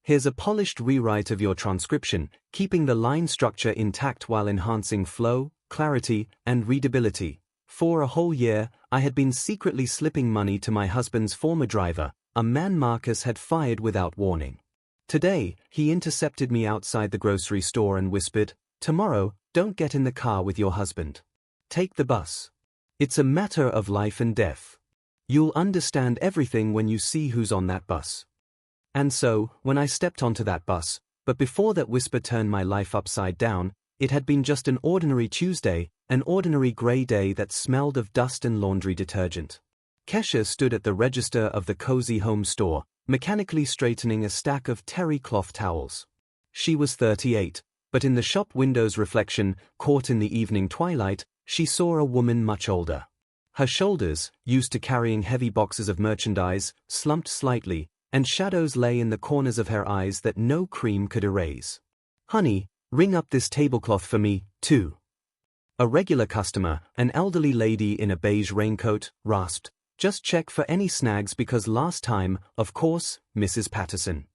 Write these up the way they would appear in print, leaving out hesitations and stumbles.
Here's a polished rewrite of your transcription, keeping the line structure intact while enhancing flow, clarity, and readability. For a whole year, I had been secretly slipping money to my husband's former driver, a man Marcus had fired without warning. Today, he intercepted me outside the grocery store and whispered, "Tomorrow, don't get in the car with your husband. Take the bus. It's a matter of life and death. You'll understand everything when you see who's on that bus." And so, when I stepped onto that bus, but before that whisper turned my life upside down, it had been just an ordinary Tuesday, an ordinary grey day that smelled of dust and laundry detergent. Kesha stood at the register of the cozy home store, mechanically straightening a stack of terry cloth towels. She was 38, but in the shop window's reflection, caught in the evening twilight, she saw a woman much older. Her shoulders, used to carrying heavy boxes of merchandise, slumped slightly, and shadows lay in the corners of her eyes that no cream could erase. "Honey, ring up this tablecloth for me, too." A regular customer, an elderly lady in a beige raincoat, rasped, "Just check for any snags because last time, of course, Mrs. Patterson."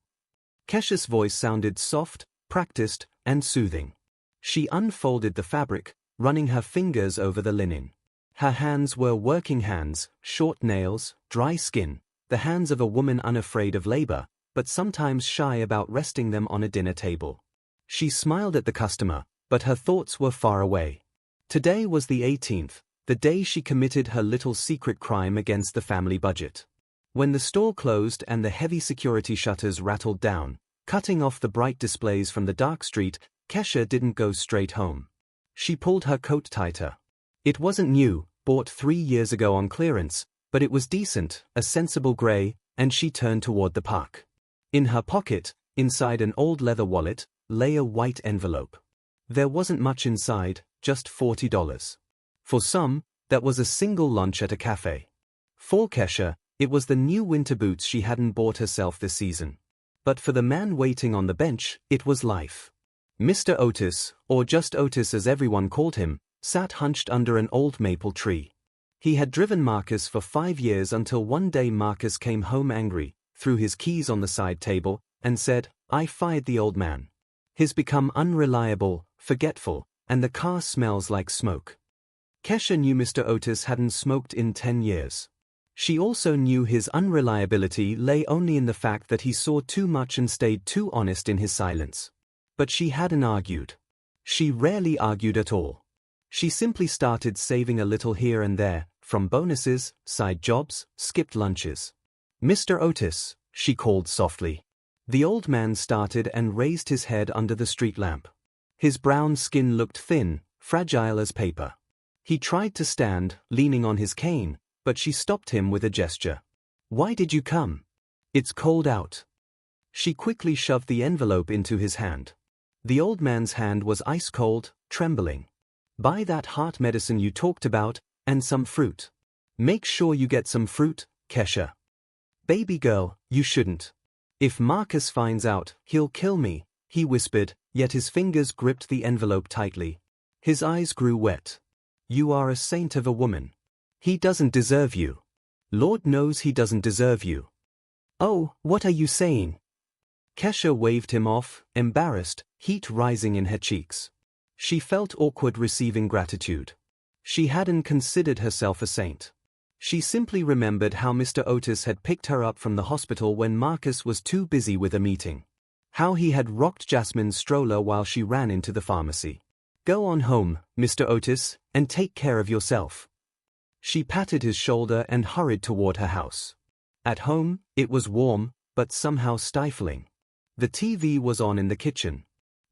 Kesha's voice sounded soft, practiced, and soothing. She unfolded the fabric, running her fingers over the linen. Her hands were working hands, short nails, dry skin, the hands of a woman unafraid of labor, but sometimes shy about resting them on a dinner table. She smiled at the customer, but her thoughts were far away. Today was the 18th, the day she committed her little secret crime against the family budget. When the store closed and the heavy security shutters rattled down, cutting off the bright displays from the dark street, Kesha didn't go straight home. She pulled her coat tighter. It wasn't new, bought 3 years ago on clearance, but it was decent, a sensible grey, and she turned toward the park. In her pocket, inside an old leather wallet, lay a white envelope. There wasn't much inside, just $40. For some, that was a single lunch at a cafe. For Kesha, it was the new winter boots she hadn't bought herself this season. But for the man waiting on the bench, it was life. Mr. Otis, or just Otis as everyone called him, sat hunched under an old maple tree. He had driven Marcus for 5 years until one day Marcus came home angry, threw his keys on the side table, and said, "I fired the old man. He's become unreliable, forgetful, and the car smells like smoke." Kesha knew Mr. Otis hadn't smoked in 10 years. She also knew his unreliability lay only in the fact that he saw too much and stayed too honest in his silence. But she hadn't argued. She rarely argued at all. She simply started saving a little here and there, from bonuses, side jobs, skipped lunches. "Mr. Otis," she called softly. The old man started and raised his head under the street lamp. His brown skin looked thin, fragile as paper. He tried to stand, leaning on his cane, but she stopped him with a gesture. "Why did you come? It's cold out." She quickly shoved the envelope into his hand. The old man's hand was ice cold, trembling. "Buy that heart medicine you talked about, and some fruit. Make sure you get some fruit, Kesha." "Baby girl, you shouldn't. If Marcus finds out, he'll kill me," he whispered, yet his fingers gripped the envelope tightly. His eyes grew wet. "You are a saint of a woman. He doesn't deserve you. Lord knows he doesn't deserve you." "Oh, what are you saying?" Kesha waved him off, embarrassed, heat rising in her cheeks. She felt awkward receiving gratitude. She hadn't considered herself a saint. She simply remembered how Mr. Otis had picked her up from the hospital when Marcus was too busy with a meeting. How he had rocked Jasmine's stroller while she ran into the pharmacy. "Go on home, Mr. Otis, and take care of yourself." She patted his shoulder and hurried toward her house. At home, it was warm, but somehow stifling. The TV was on in the kitchen.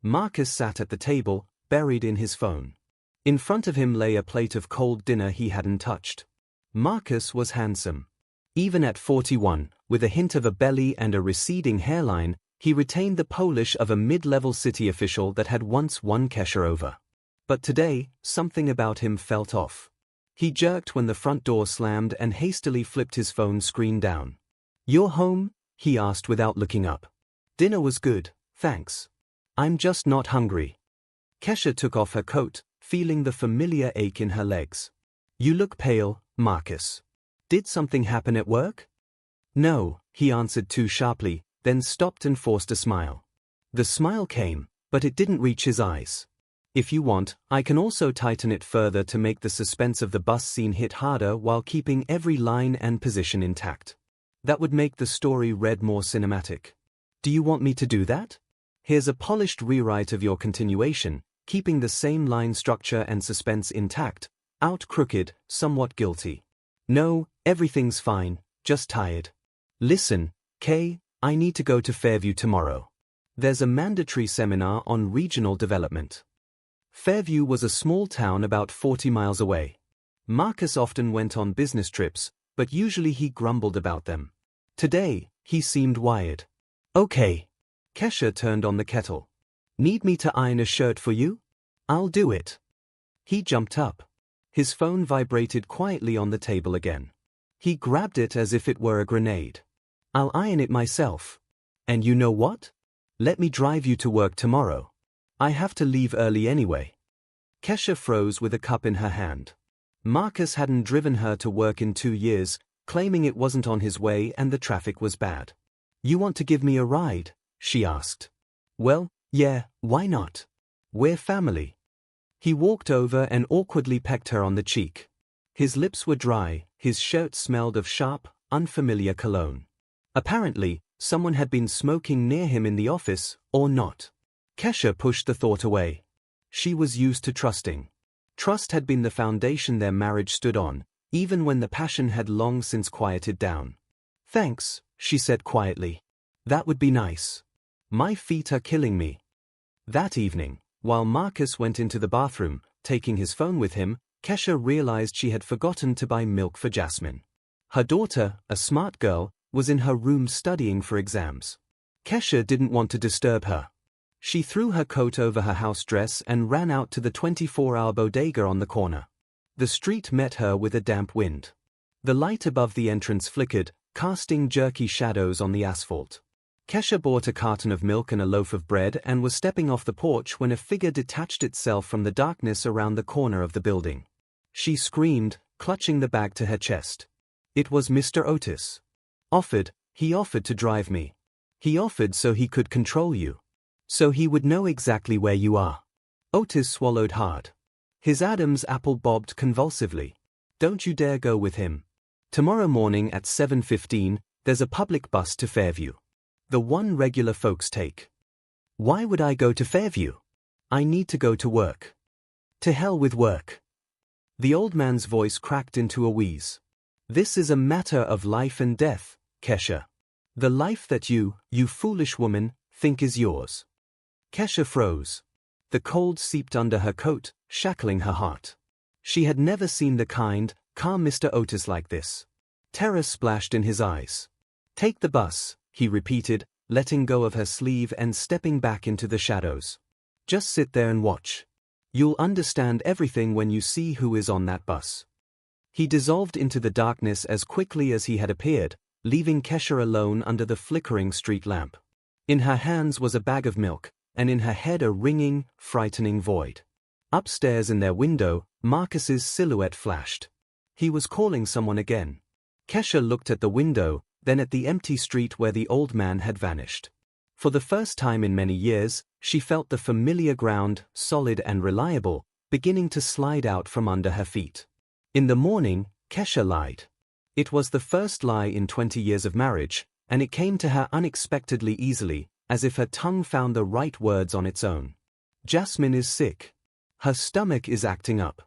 Marcus sat at the table, buried in his phone. In front of him lay a plate of cold dinner he hadn't touched. Marcus was handsome. Even at 41, with a hint of a belly and a receding hairline, he retained the polish of a mid-level city official that had once won Kesha over. But today, something about him felt off. He jerked when the front door slammed and hastily flipped his phone screen down. "You're home?" he asked without looking up. "Dinner was good, thanks. I'm just not hungry." Kesha took off her coat, feeling the familiar ache in her legs. "You look pale, Marcus. Did something happen at work?" "No," he answered too sharply, then stopped and forced a smile. The smile came, but it didn't reach his eyes. If you want, I can also tighten it further to make the suspense of the bus scene hit harder while keeping every line and position intact. That would make the story read more cinematic. Do you want me to do that? Here's a polished rewrite of your continuation, keeping the same line structure and suspense intact, out crooked, somewhat guilty. No, everything's fine, just tired. Listen, Kay, I need to go to Fairview tomorrow. There's a mandatory seminar on regional development. Fairview was a small town about 40 miles away. Marcus often went on business trips, but usually he grumbled about them. Today, he seemed wired. Okay. Kesha turned on the kettle. Need me to iron a shirt for you? I'll do it. He jumped up. His phone vibrated quietly on the table again. He grabbed it as if it were a grenade. I'll iron it myself. And you know what? Let me drive you to work tomorrow. I have to leave early anyway. Kesha froze with a cup in her hand. Marcus hadn't driven her to work in 2 years, claiming it wasn't on his way and the traffic was bad. You want to give me a ride? She asked. Well, yeah, why not? We're family. He walked over and awkwardly pecked her on the cheek. His lips were dry, his shirt smelled of sharp, unfamiliar cologne. Apparently, someone had been smoking near him in the office, or not. Kesha pushed the thought away. She was used to trusting. Trust had been the foundation their marriage stood on, even when the passion had long since quieted down. Thanks, she said quietly. That would be nice. My feet are killing me. That evening, while Marcus went into the bathroom, taking his phone with him, Kesha realized she had forgotten to buy milk for Jasmine. Her daughter, a smart girl, was in her room studying for exams. Kesha didn't want to disturb her. She threw her coat over her house dress and ran out to the 24-hour bodega on the corner. The street met her with a damp wind. The light above the entrance flickered, casting jerky shadows on the asphalt. Kesha bought a carton of milk and a loaf of bread and was stepping off the porch when a figure detached itself from the darkness around the corner of the building. She screamed, clutching the bag to her chest. It was Mr. Otis. He offered to drive me. He offered so he could control you. So he would know exactly where you are. Otis swallowed hard. His Adam's apple bobbed convulsively. Don't you dare go with him. Tomorrow morning at 7:15, there's a public bus to Fairview. The one regular folks take. Why would I go to Fairview? I need to go to work. To hell with work. The old man's voice cracked into a wheeze. This is a matter of life and death, Kesha. The life that you foolish woman, think is yours. Kesha froze. The cold seeped under her coat, shackling her heart. She had never seen the kind, calm Mr. Otis like this. Terror splashed in his eyes. Take the bus, he repeated, letting go of her sleeve and stepping back into the shadows. Just sit there and watch. You'll understand everything when you see who is on that bus. He dissolved into the darkness as quickly as he had appeared, leaving Kesha alone under the flickering street lamp. In her hands was a bag of milk, and in her head a ringing, frightening void. Upstairs in their window, Marcus's silhouette flashed. He was calling someone again. Kesha looked at the window, then at the empty street where the old man had vanished. For the first time in many years, she felt the familiar ground, solid and reliable, beginning to slide out from under her feet. In the morning, Kesha lied. It was the first lie in 20 years of marriage, and it came to her unexpectedly easily, as if her tongue found the right words on its own. Jasmine is sick. Her stomach is acting up.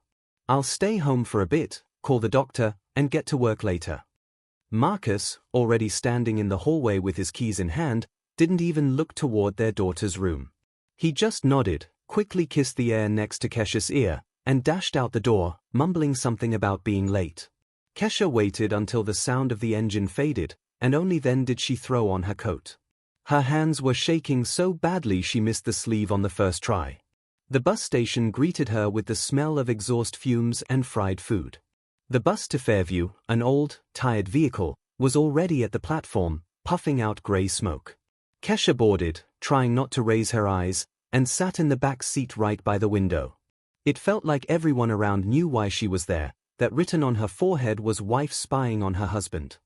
I'll stay home for a bit, call the doctor, and get to work later. Marcus, already standing in the hallway with his keys in hand, didn't even look toward their daughter's room. He just nodded, quickly kissed the air next to Kesha's ear, and dashed out the door, mumbling something about being late. Kesha waited until the sound of the engine faded, and only then did she throw on her coat. Her hands were shaking so badly she missed the sleeve on the first try. The bus station greeted her with the smell of exhaust fumes and fried food. The bus to Fairview, an old, tired vehicle, was already at the platform, puffing out grey smoke. Kesha boarded, trying not to raise her eyes, and sat in the back seat right by the window. It felt like everyone around knew why she was there, that written on her forehead was wife spying on her husband.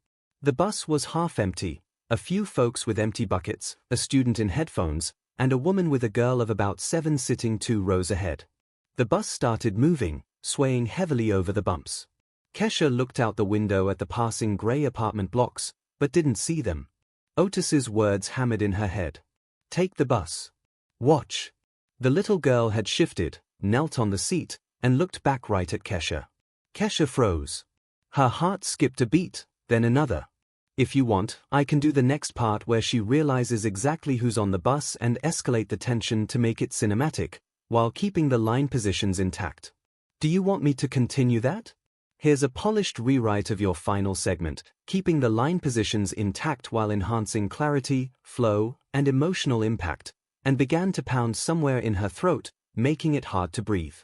The bus was half empty, A few folks with empty buckets, a student in headphones, and a woman with a girl of about 7 sitting 2 rows ahead. The bus started moving, swaying heavily over the bumps. Kesha looked out the window at the passing grey apartment blocks, but didn't see them. Otis's words hammered in her head. Take the bus. Watch. The little girl had shifted, knelt on the seat, and looked back right at Kesha. Kesha froze. Her heart skipped a beat, then another. If you want, I can do the next part where she realizes exactly who's on the bus and escalate the tension to make it cinematic, while keeping the line positions intact. Do you want me to continue that? Here's a polished rewrite of your final segment, keeping the line positions intact while enhancing clarity, flow, and emotional impact, and began to pound somewhere in her throat, making it hard to breathe.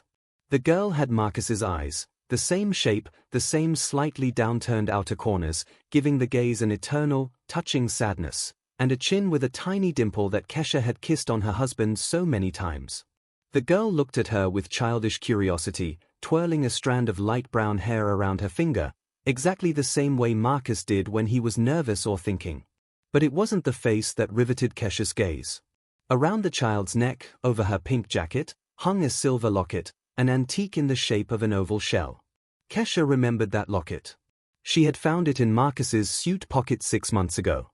The girl had Marcus's eyes, the same shape, the same slightly downturned outer corners, giving the gaze an eternal, touching sadness, and a chin with a tiny dimple that Kesha had kissed on her husband so many times. The girl looked at her with childish curiosity, twirling a strand of light brown hair around her finger, exactly the same way Marcus did when he was nervous or thinking. But it wasn't the face that riveted Kesha's gaze. Around the child's neck, over her pink jacket, hung a silver locket, an antique in the shape of an oval shell. Kesha remembered that locket. She had found it in Marcus's suit pocket 6 months ago.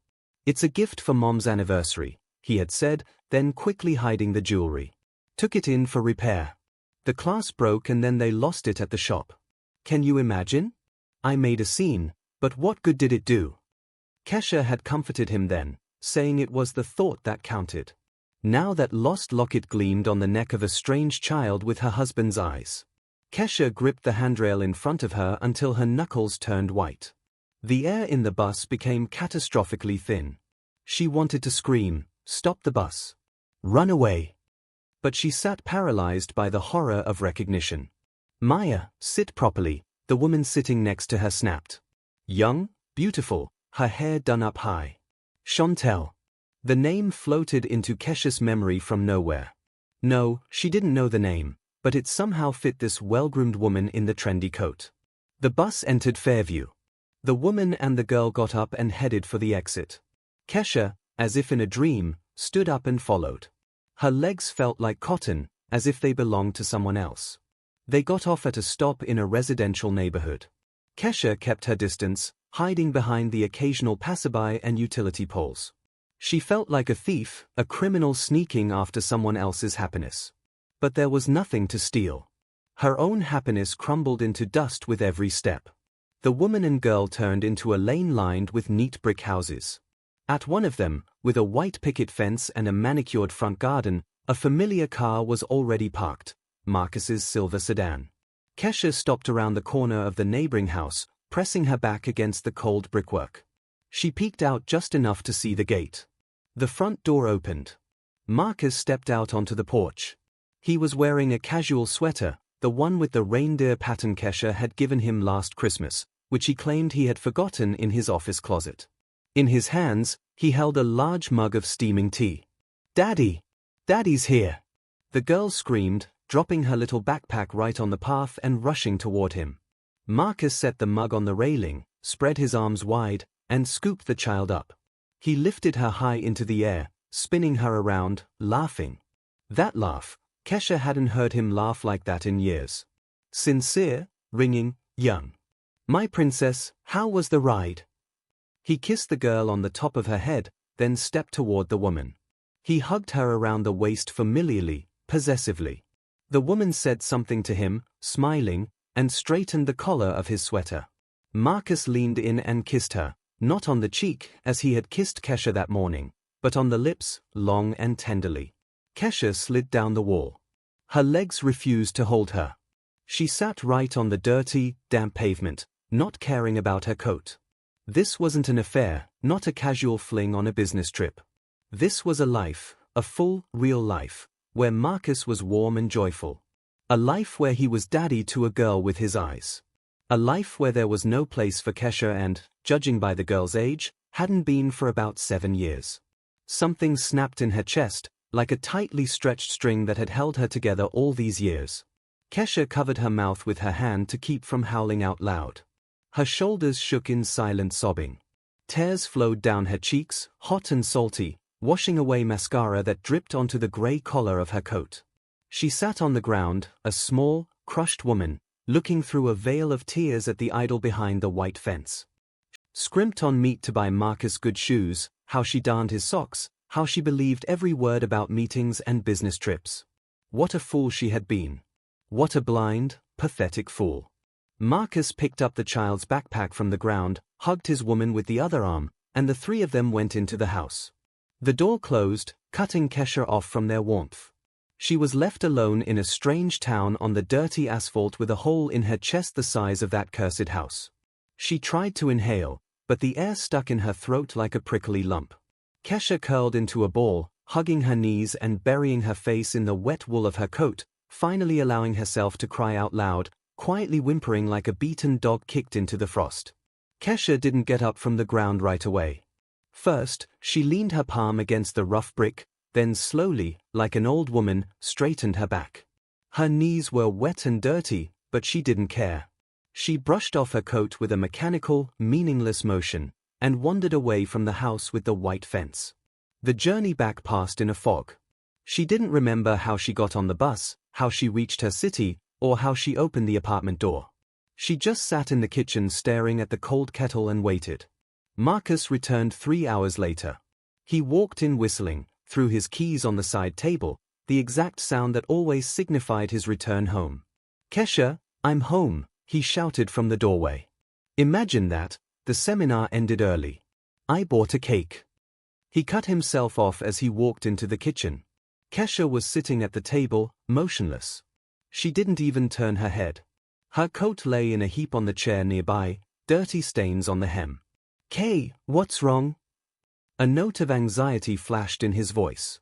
It's a gift for Mom's anniversary, he had said, then quickly hiding the jewelry. Took it in for repair. The clasp broke and then they lost it at the shop. Can you imagine? I made a scene, but what good did it do? Kesha had comforted him then, saying it was the thought that counted. Now that lost locket gleamed on the neck of a strange child with her husband's eyes. Kesha gripped the handrail in front of her until her knuckles turned white. The air in the bus became catastrophically thin. She wanted to scream, "Stop the bus! Run away!" But she sat paralyzed by the horror of recognition. "Maya, sit properly," the woman sitting next to her snapped. Young, beautiful, her hair done up high. Chantel. The name floated into Kesha's memory from nowhere. No, she didn't know the name, but it somehow fit this well-groomed woman in the trendy coat. The bus entered Fairview. The woman and the girl got up and headed for the exit. Kesha, as if in a dream, stood up and followed. Her legs felt like cotton, as if they belonged to someone else. They got off at a stop in a residential neighborhood. Kesha kept her distance, hiding behind the occasional passerby and utility poles. She felt like a thief, a criminal sneaking after someone else's happiness. But there was nothing to steal. Her own happiness crumbled into dust with every step. The woman and girl turned into a lane lined with neat brick houses. At one of them, with a white picket fence and a manicured front garden, a familiar car was already parked, Marcus's silver sedan. Kesha stopped around the corner of the neighboring house, pressing her back against the cold brickwork. She peeked out just enough to see the gate. The front door opened. Marcus stepped out onto the porch. He was wearing a casual sweater, the one with the reindeer pattern Kesha had given him last Christmas, which he claimed he had forgotten in his office closet. In his hands, he held a large mug of steaming tea. "Daddy! Daddy's here!" The girl screamed, dropping her little backpack right on the path and rushing toward him. Marcus set the mug on the railing, spread his arms wide, and scooped the child up. He lifted her high into the air, spinning her around, laughing. That laugh, Kesha hadn't heard him laugh like that in years. Sincere, ringing, young. "My princess, how was the ride?" He kissed the girl on the top of her head, then stepped toward the woman. He hugged her around the waist familiarly, possessively. The woman said something to him, smiling, and straightened the collar of his sweater. Marcus leaned in and kissed her, not on the cheek as he had kissed Kesha that morning, but on the lips, long and tenderly. Kesha slid down the wall. Her legs refused to hold her. She sat right on the dirty, damp pavement, not caring about her coat. This wasn't an affair, not a casual fling on a business trip. This was a life, a full, real life, where Marcus was warm and joyful. A life where he was daddy to a girl with his eyes. A life where there was no place for Kesha and, judging by the girl's age, hadn't been for about 7 years. Something snapped in her chest, like a tightly stretched string that had held her together all these years. Kesha covered her mouth with her hand to keep from howling out loud. Her shoulders shook in silent sobbing. Tears flowed down her cheeks, hot and salty, washing away mascara that dripped onto the grey collar of her coat. She sat on the ground, a small, crushed woman, looking through a veil of tears at the idol behind the white fence. Scrimped on meat to buy Marcus good shoes, how she darned his socks, how she believed every word about meetings and business trips. What a fool she had been. What a blind, pathetic fool. Marcus picked up the child's backpack from the ground, hugged his woman with the other arm, and the three of them went into the house. The door closed, cutting Kesha off from their warmth. She was left alone in a strange town on the dirty asphalt with a hole in her chest the size of that cursed house. She tried to inhale, but the air stuck in her throat like a prickly lump. Kesha curled into a ball, hugging her knees and burying her face in the wet wool of her coat, finally allowing herself to cry out loud, quietly whimpering like a beaten dog kicked into the frost. Kesha didn't get up from the ground right away. First, she leaned her palm against the rough brick, then slowly, like an old woman, straightened her back. Her knees were wet and dirty, but she didn't care. She brushed off her coat with a mechanical, meaningless motion, and wandered away from the house with the white fence. The journey back passed in a fog. She didn't remember how she got on the bus, how she reached her city, or how she opened the apartment door. She just sat in the kitchen staring at the cold kettle and waited. Marcus returned 3 hours later. He walked in whistling, threw his keys on the side table, the exact sound that always signified his return home. "Kesha, I'm home," he shouted from the doorway. Imagine that, the seminar ended early. "I bought a cake." He cut himself off as he walked into the kitchen. Kesha was sitting at the table, motionless. She didn't even turn her head. Her coat lay in a heap on the chair nearby, dirty stains on the hem. "Kay, what's wrong?" A note of anxiety flashed in his voice.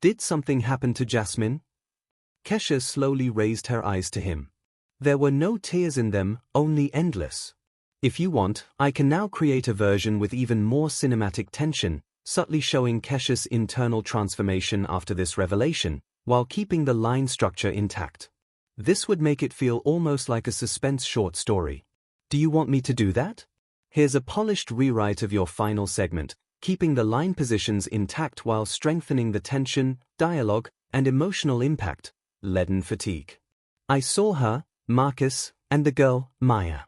"Did something happen to Jasmine?" Kesha slowly raised her eyes to him. There were no tears in them, only endless. "If you want, I can now create a version with even more cinematic tension, subtly showing Kesha's internal transformation after this revelation, while keeping the line structure intact. This would make it feel almost like a suspense short story. Do you want me to do that? Here's a polished rewrite of your final segment, keeping the line positions intact while strengthening the tension, dialogue, and emotional impact. Leaden fatigue. I saw her, Marcus, and the girl, Maya.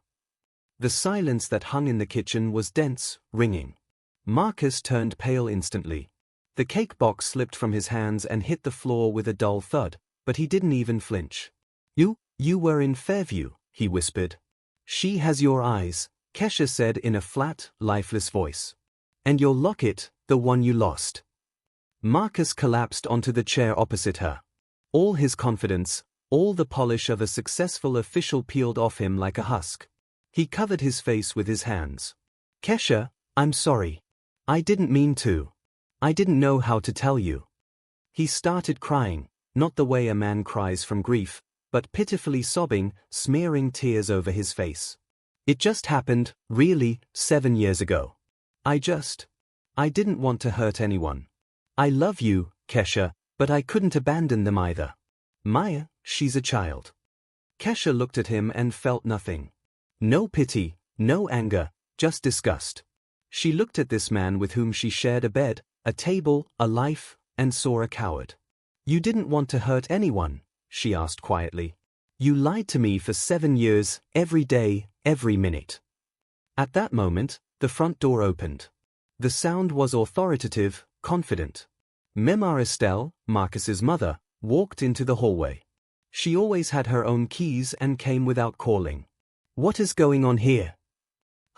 The silence that hung in the kitchen was dense, ringing. Marcus turned pale instantly. The cake box slipped from his hands and hit the floor with a dull thud, but he didn't even flinch. You were in Fairview," he whispered. "She has your eyes," Kesha said in a flat, lifeless voice. "And your locket, the one you lost." Marcus collapsed onto the chair opposite her. All his confidence, all the polish of a successful official peeled off him like a husk. He covered his face with his hands. "Kesha, I'm sorry. I didn't mean to. I didn't know how to tell you." He started crying, not the way a man cries from grief, but pitifully sobbing, smearing tears over his face. "It just happened, really, 7 years ago. I didn't want to hurt anyone. I love you, Kesha, but I couldn't abandon them either. Maya, she's a child." Kesha looked at him and felt nothing. No pity, no anger, just disgust. She looked at this man with whom she shared a bed, a table, a life, and saw a coward. "You didn't want to hurt anyone?" she asked quietly. "You lied to me for 7 years, every day, every minute." At that moment, the front door opened. The sound was authoritative, confident. Mema Estelle, Marcus's mother, walked into the hallway. She always had her own keys and came without calling. "What is going on here?"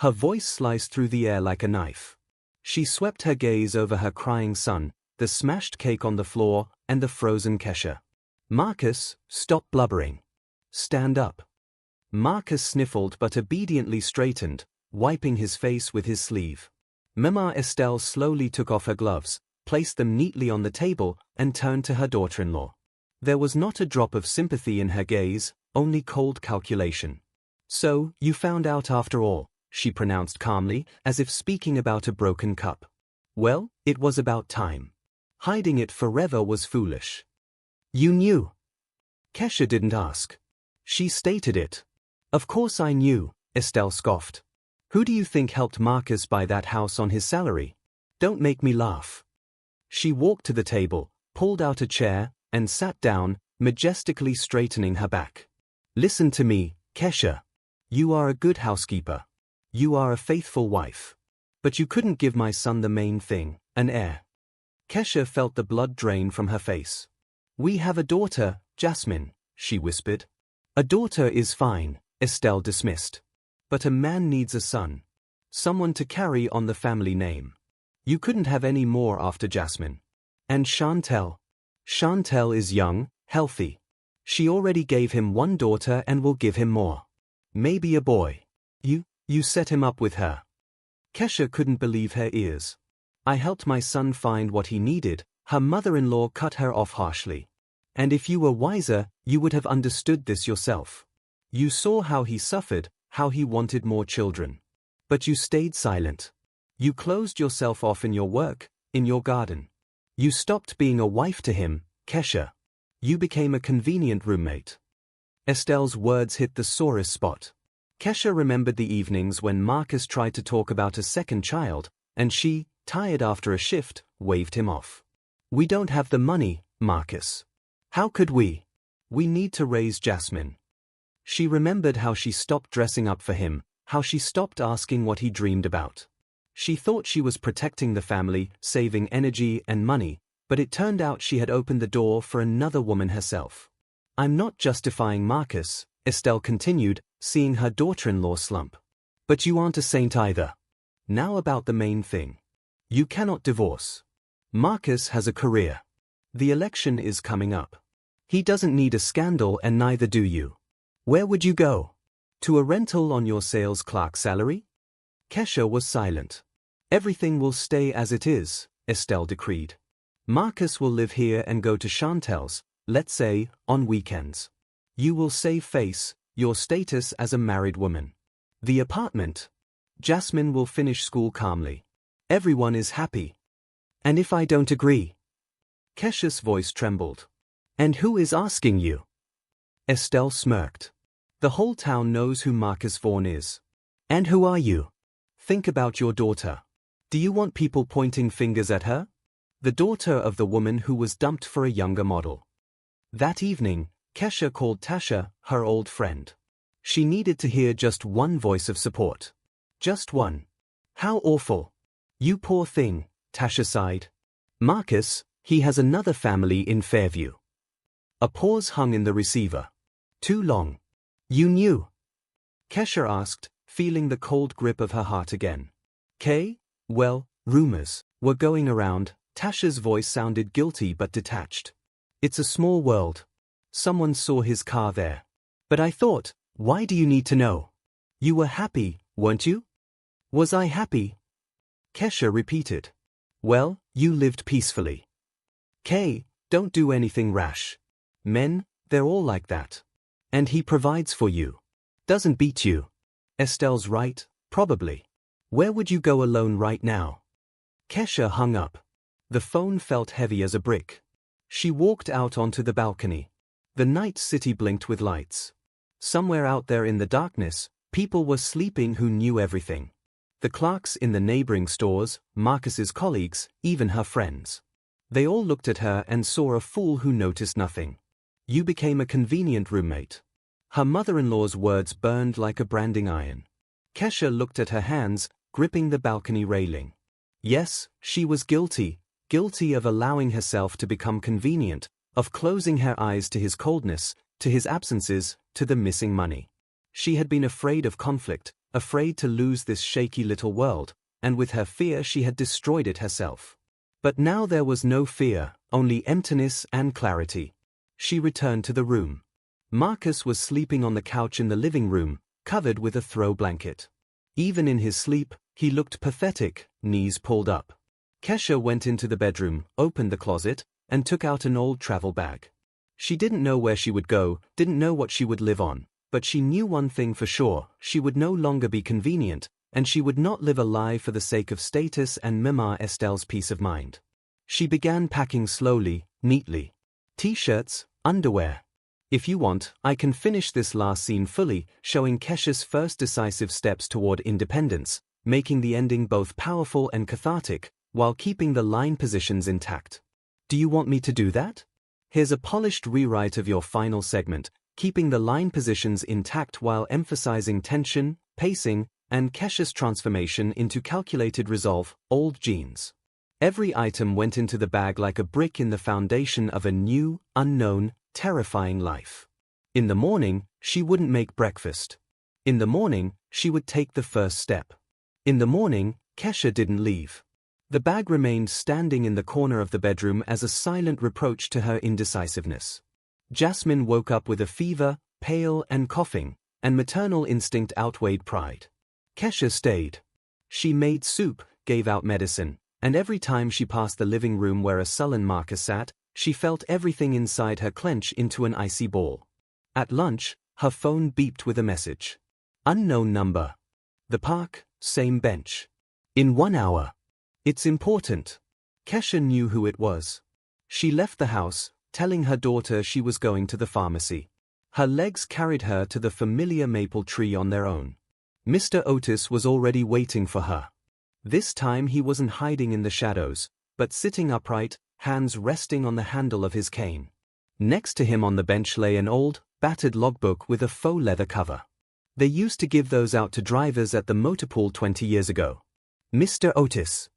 Her voice sliced through the air like a knife. She swept her gaze over her crying son, the smashed cake on the floor, and the frozen Kesha. "Marcus, stop blubbering. Stand up." Marcus sniffled but obediently straightened, wiping his face with his sleeve. Mema Estelle slowly took off her gloves, placed them neatly on the table, and turned to her daughter-in-law. There was not a drop of sympathy in her gaze, only cold calculation. "So, you found out after all," she pronounced calmly, as if speaking about a broken cup. "Well, it was about time. Hiding it forever was foolish." "You knew?" Kesha didn't ask. She stated it. "Of course I knew," Estelle scoffed. Who do you think helped Marcus buy that house on his salary? Don't make me laugh. She walked to the table, pulled out a chair, and sat down, majestically straightening her back. Listen to me, Kesha. You are a good housekeeper. You are a faithful wife. But you couldn't give my son the main thing, an heir. Kesha felt the blood drain from her face. We have a daughter, Jasmine, she whispered. A daughter is fine, Estelle dismissed. But a man needs a son. Someone to carry on the family name. You couldn't have any more after Jasmine. And Chantel? Chantel is young, healthy. She already gave him one daughter and will give him more. Maybe a boy. You set him up with her. Kesha couldn't believe her ears. I helped my son find what he needed, her mother-in-law cut her off harshly. And if you were wiser, you would have understood this yourself. You saw how he suffered, how he wanted more children. But you stayed silent. You closed yourself off in your work, in your garden. You stopped being a wife to him, Kesha. You became a convenient roommate. Estelle's words hit the sorest spot. Kesha remembered the evenings when Marcus tried to talk about a second child, and she, tired after a shift, waved him off. We don't have the money, Marcus. How could we? We need to raise Jasmine. She remembered how she stopped dressing up for him, how she stopped asking what he dreamed about. She thought she was protecting the family, saving energy and money, but it turned out she had opened the door for another woman herself. I'm not justifying Marcus, Estelle continued, seeing her daughter-in-law slump. But you aren't a saint either. Now about the main thing. You cannot divorce. Marcus has a career. The election is coming up. He doesn't need a scandal and neither do you. Where would you go? To a rental on your sales clerk salary? Kesha was silent. Everything will stay as it is, Estelle decreed. Marcus will live here and go to Chantel's, let's say, on weekends. You will save face, your status as a married woman. The apartment. Jasmine will finish school calmly. Everyone is happy. And if I don't agree? Kesha's voice trembled. And who is asking you? Estelle smirked. The whole town knows who Marcus Vaughan is. And who are you? Think about your daughter. Do you want people pointing fingers at her? The daughter of the woman who was dumped for a younger model. That evening, Kesha called Tasha, her old friend. She needed to hear just one voice of support. Just one. How awful. You poor thing, Tasha sighed. Marcus, he has another family in Fairview. A pause hung in the receiver. Too long. You knew? Kesha asked, feeling the cold grip of her heart again. Well, rumors were going around. Tasha's voice sounded guilty but detached. It's a small world. Someone saw his car there. But I thought, why do you need to know? You were happy, weren't you? Was I happy? Kesha repeated. Well, you lived peacefully. Don't do anything rash. Men, they're all like that. And he provides for you. Doesn't beat you. Estelle's right, probably. Where would you go alone right now? Kesha hung up. The phone felt heavy as a brick. She walked out onto the balcony. The night city blinked with lights. Somewhere out there in the darkness, people were sleeping who knew everything. The clerks in the neighboring stores, Marcus's colleagues, even her friends. They all looked at her and saw a fool who noticed nothing. You became a convenient roommate. Her mother-in-law's words burned like a branding iron. Kesha looked at her hands, gripping the balcony railing. Yes, she was guilty of allowing herself to become convenient, of closing her eyes to his coldness, to his absences, to the missing money. She had been afraid of conflict, afraid to lose this shaky little world, and with her fear she had destroyed it herself. But now there was no fear, only emptiness and clarity. She returned to the room. Marcus was sleeping on the couch in the living room, covered with a throw blanket. Even in his sleep, he looked pathetic, knees pulled up. Kesha went into the bedroom, opened the closet, and took out an old travel bag. She didn't know where she would go, didn't know what she would live on, but she knew one thing for sure: she would no longer be convenient, and she would not live a lie for the sake of status and Mama Estelle's peace of mind. She began packing slowly, neatly. T-shirts, underwear. If you want, I can finish this last scene fully, showing Kesha's first decisive steps toward independence, making the ending both powerful and cathartic, while keeping the line positions intact. Do you want me to do that? Here's a polished rewrite of your final segment, keeping the line positions intact while emphasizing tension, pacing, and Kesha's transformation into calculated resolve, old jeans. Every item went into the bag like a brick in the foundation of a new, unknown, terrifying life. In the morning, she wouldn't make breakfast. In the morning, she would take the first step. In the morning, Kesha didn't leave. The bag remained standing in the corner of the bedroom as a silent reproach to her indecisiveness. Jasmine woke up with a fever, pale and coughing, and maternal instinct outweighed pride. Kesha stayed. She made soup, gave out medicine, and every time she passed the living room where a sullen Marcus sat, she felt everything inside her clench into an icy ball. At lunch, her phone beeped with a message. Unknown number. The park, same bench. In 1 hour. It's important. Kesha knew who it was. She left the house, telling her daughter she was going to the pharmacy. Her legs carried her to the familiar maple tree on their own. Mr. Otis was already waiting for her. This time he wasn't hiding in the shadows, but sitting upright, hands resting on the handle of his cane. Next to him on the bench lay an old, battered logbook with a faux leather cover. They used to give those out to drivers at the motor pool 20 years ago. Mr. Otis.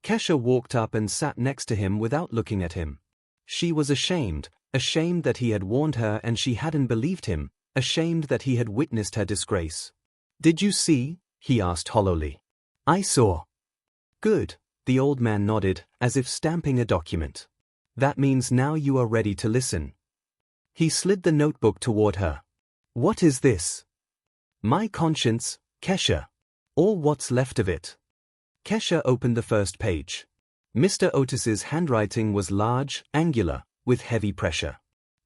Kesha walked up and sat next to him without looking at him. She was ashamed that he had warned her and she hadn't believed him, ashamed that he had witnessed her disgrace. Did you see? He asked hollowly. I saw. Good, the old man nodded, as if stamping a document. That means now you are ready to listen. He slid the notebook toward her. What is this? My conscience, Kesha. Or what's left of it. Kesha opened the first page. Mr. Otis's handwriting was large, angular, with heavy pressure.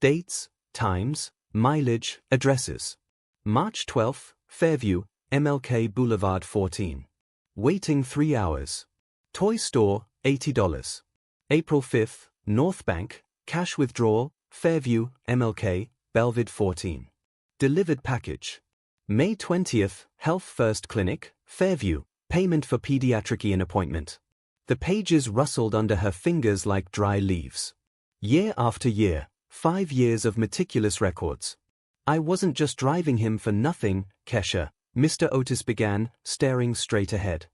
Dates, times, mileage, addresses. March 12, Fairview, MLK Boulevard 14. Waiting 3 hours. Toy store, $80. April 5, North Bank, cash withdrawal, Fairview, MLK, Belvid 14. Delivered package. May 20th, Health First Clinic, Fairview, payment for pediatric appointment. The pages rustled under her fingers like dry leaves. Year after year, 5 years of meticulous records. I wasn't just driving him for nothing, Kesha, Mr. Otis began, staring straight ahead.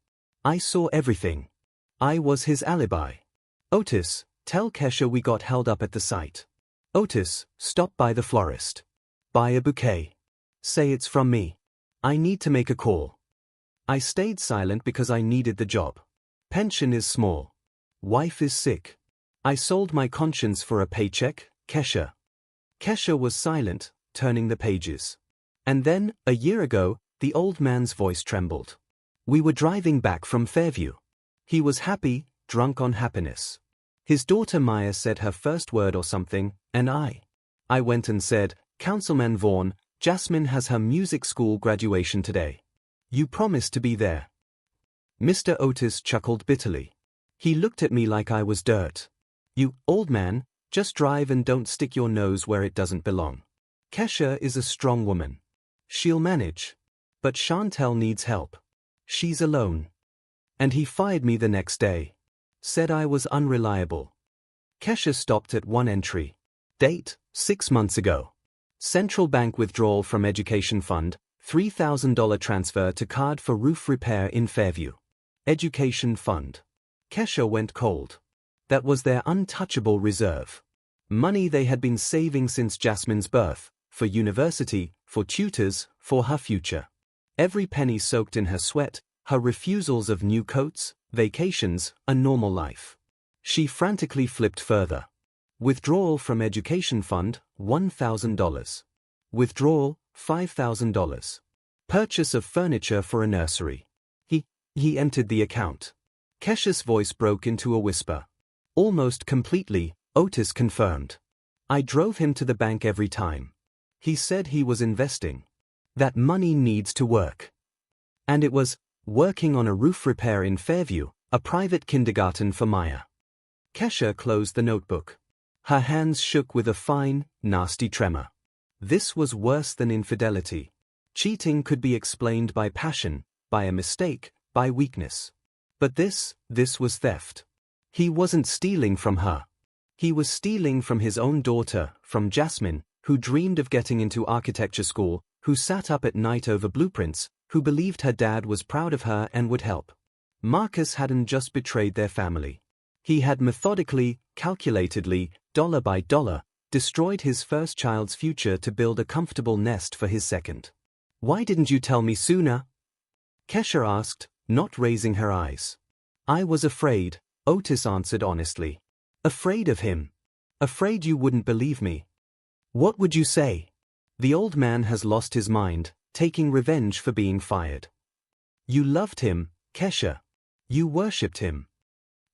I saw everything. I was his alibi. Otis, tell Kesha we got held up at the site. Otis, stop by the florist. Buy a bouquet. Say it's from me. I need to make a call. I stayed silent because I needed the job. Pension is small. Wife is sick. I sold my conscience for a paycheck, Kesha. Kesha was silent, turning the pages. And then, a year ago, the old man's voice trembled. We were driving back from Fairview. He was happy, drunk on happiness. His daughter Maya said her first word or something, and I went and said, Councilman Vaughn, Jasmine has her music school graduation today. You promised to be there. Mr. Otis chuckled bitterly. He looked at me like I was dirt. You, old man, just drive and don't stick your nose where it doesn't belong. Kesha is a strong woman. She'll manage. But Chantel needs help. She's alone. And he fired me the next day. Said I was unreliable. Kesha stopped at one entry. Date, 6 months ago. Central bank withdrawal from education fund, $3,000 transfer to card for roof repair in Fairview. Education fund. Kesha went cold. That was their untouchable reserve. Money they had been saving since Jasmine's birth, for university, for tutors, for her future. Every penny soaked in her sweat, her refusals of new coats, vacations, a normal life. She frantically flipped further. Withdrawal from education fund, $1,000. Withdrawal, $5,000. Purchase of furniture for a nursery. He entered the account. Kesha's voice broke into a whisper. Almost completely, Otis confirmed. I drove him to the bank every time. He said he was investing. That money needs to work. And it was working on a roof repair in Fairview, a private kindergarten for Maya. Kesha closed the notebook. Her hands shook with a fine, nasty tremor. This was worse than infidelity. Cheating could be explained by passion, by a mistake, by weakness. But this was theft. He wasn't stealing from her. He was stealing from his own daughter, from Jasmine, who dreamed of getting into architecture school, who sat up at night over blueprints, who believed her dad was proud of her and would help. Marcus hadn't just betrayed their family. He had methodically, calculatedly, dollar by dollar, destroyed his first child's future to build a comfortable nest for his second. "Why didn't you tell me sooner?" Kesha asked, not raising her eyes. "I was afraid," Otis answered honestly. "Afraid of him. Afraid you wouldn't believe me." "What would you say?" "The old man has lost his mind, taking revenge for being fired." "You loved him, Kesha. You worshipped him."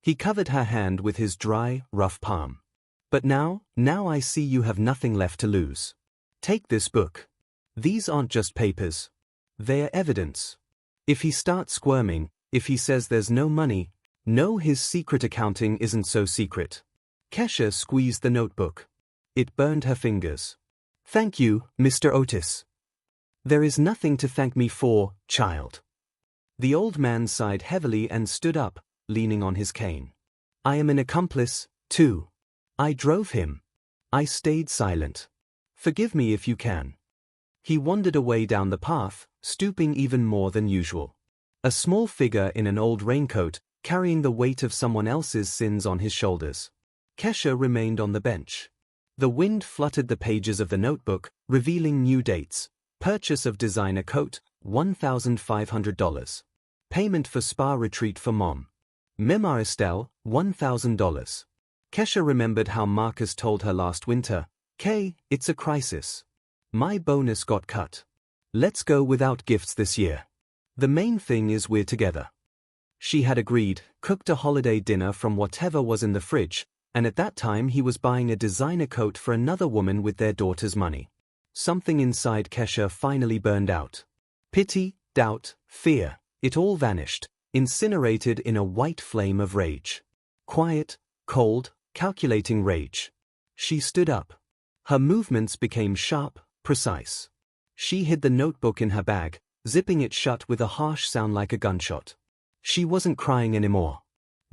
He covered her hand with his dry, rough palm. "But now I see you have nothing left to lose. Take this book. These aren't just papers. They're evidence. If he starts squirming, if he says there's no money, know his secret accounting isn't so secret." Kesha squeezed the notebook. It burned her fingers. "Thank you, Mr. Otis." "There is nothing to thank me for, child." The old man sighed heavily and stood up, leaning on his cane. "I am an accomplice, too. I drove him. I stayed silent. Forgive me if you can." He wandered away down the path, stooping even more than usual. A small figure in an old raincoat, carrying the weight of someone else's sins on his shoulders. Kesha remained on the bench. The wind fluttered the pages of the notebook, revealing new dates. Purchase of designer coat, $1,500. Payment for spa retreat for mom. Memoir Estelle, $1,000. Kesha remembered how Marcus told her last winter, "Kay, it's a crisis. My bonus got cut. Let's go without gifts this year. The main thing is we're together." She had agreed, cooked a holiday dinner from whatever was in the fridge, and at that time he was buying a designer coat for another woman with their daughter's money. Something inside Kesha finally burned out. Pity, doubt, fear, it all vanished, incinerated in a white flame of rage. Quiet, cold, calculating rage. She stood up. Her movements became sharp, precise. She hid the notebook in her bag, zipping it shut with a harsh sound like a gunshot. She wasn't crying anymore.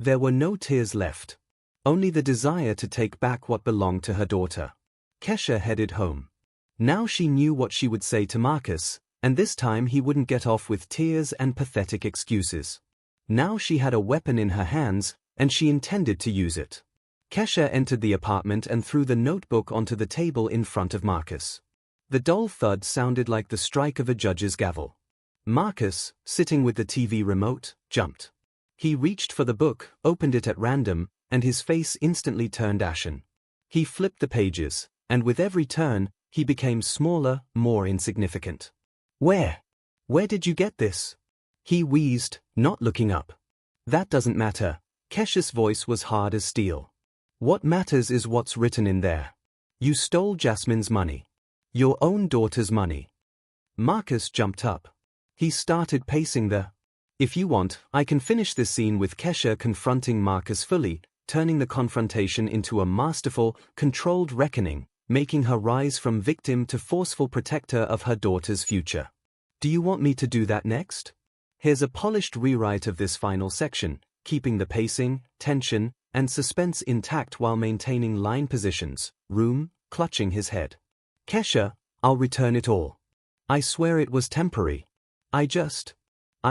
There were no tears left. Only the desire to take back what belonged to her daughter. Kesha headed home. Now she knew what she would say to Marcus, and this time he wouldn't get off with tears and pathetic excuses. Now she had a weapon in her hands, and she intended to use it. Kesha entered the apartment and threw the notebook onto the table in front of Marcus. The dull thud sounded like the strike of a judge's gavel. Marcus, sitting with the TV remote, jumped. He reached for the book, opened it at random, and his face instantly turned ashen. He flipped the pages, and with every turn, he became smaller, more insignificant. Where did you get this?" He wheezed, not looking up. "That doesn't matter." Kesha's voice was hard as steel. "What matters is what's written in there. You stole Jasmine's money. Your own daughter's money." Marcus jumped up. He started pacing the. "If you want, I can finish this scene with Kesha confronting Marcus fully, turning the confrontation into a masterful, controlled reckoning, making her rise from victim to forceful protector of her daughter's future. Do you want me to do that next? Here's a polished rewrite of this final section, keeping the pacing, tension, and suspense intact while maintaining line positions. Room, clutching his head. Kesha, I'll return it all. I swear it was temporary. I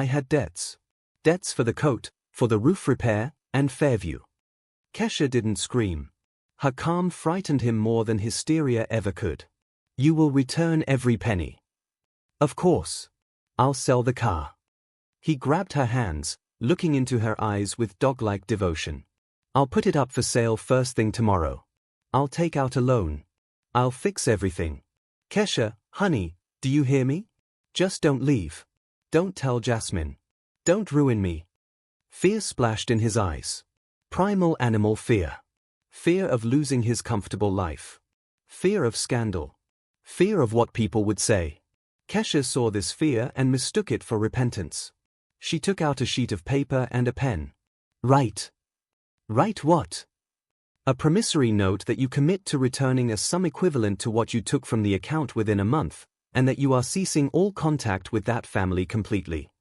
had debts. Debts for the coat, for the roof repair, and Fairview." Kesha didn't scream. Her calm frightened him more than hysteria ever could. "You will return every penny." "Of course. I'll sell the car." He grabbed her hands, looking into her eyes with dog-like devotion. "I'll put it up for sale first thing tomorrow. I'll take out a loan. I'll fix everything. Kesha, honey, do you hear me? Just don't leave. Don't tell Jasmine. Don't ruin me." Fear splashed in his eyes. Primal animal fear. Fear of losing his comfortable life. Fear of scandal. Fear of what people would say. Kesha saw this fear and mistook it for repentance. She took out a sheet of paper and a pen. "Write." "Write what?" A promissory note that you commit to returning a sum equivalent to what you took from the account within a month, and that you are ceasing all contact with that family completely.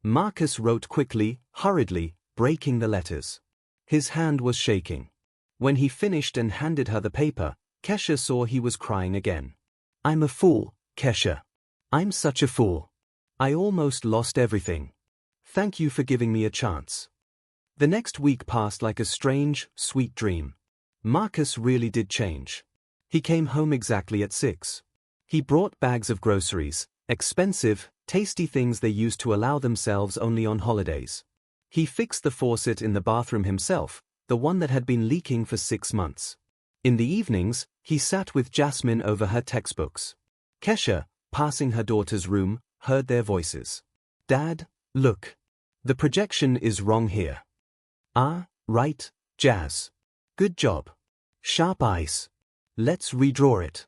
Marcus wrote quickly, hurriedly, breaking the letters. His hand was shaking. When he finished and handed her the paper, Kesha saw he was crying again. "I'm a fool, Kesha. I'm such a fool. I almost lost everything. Thank you for giving me a chance." The next week passed like a strange, sweet dream. Marcus really did change. He came home exactly at 6. He brought bags of groceries, expensive, tasty things they used to allow themselves only on holidays. He fixed the faucet in the bathroom himself, the one that had been leaking for 6 months. In the evenings, he sat with Jasmine over her textbooks. Kesha, passing her daughter's room, heard their voices. "Dad, look. The projection is wrong here." "Ah, right, Jazz. Good job. Sharp eyes. Let's redraw it."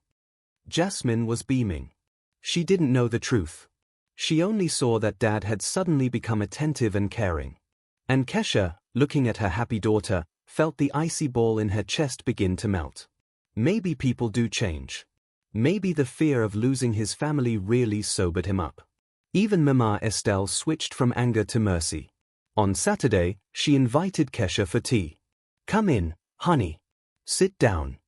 Jasmine was beaming. She didn't know the truth. She only saw that Dad had suddenly become attentive and caring. And Kesha, looking at her happy daughter, felt the icy ball in her chest begin to melt. Maybe people do change. Maybe the fear of losing his family really sobered him up. Even Mama Estelle switched from anger to mercy. On Saturday, she invited Kesha for tea. "Come in, honey. Sit down."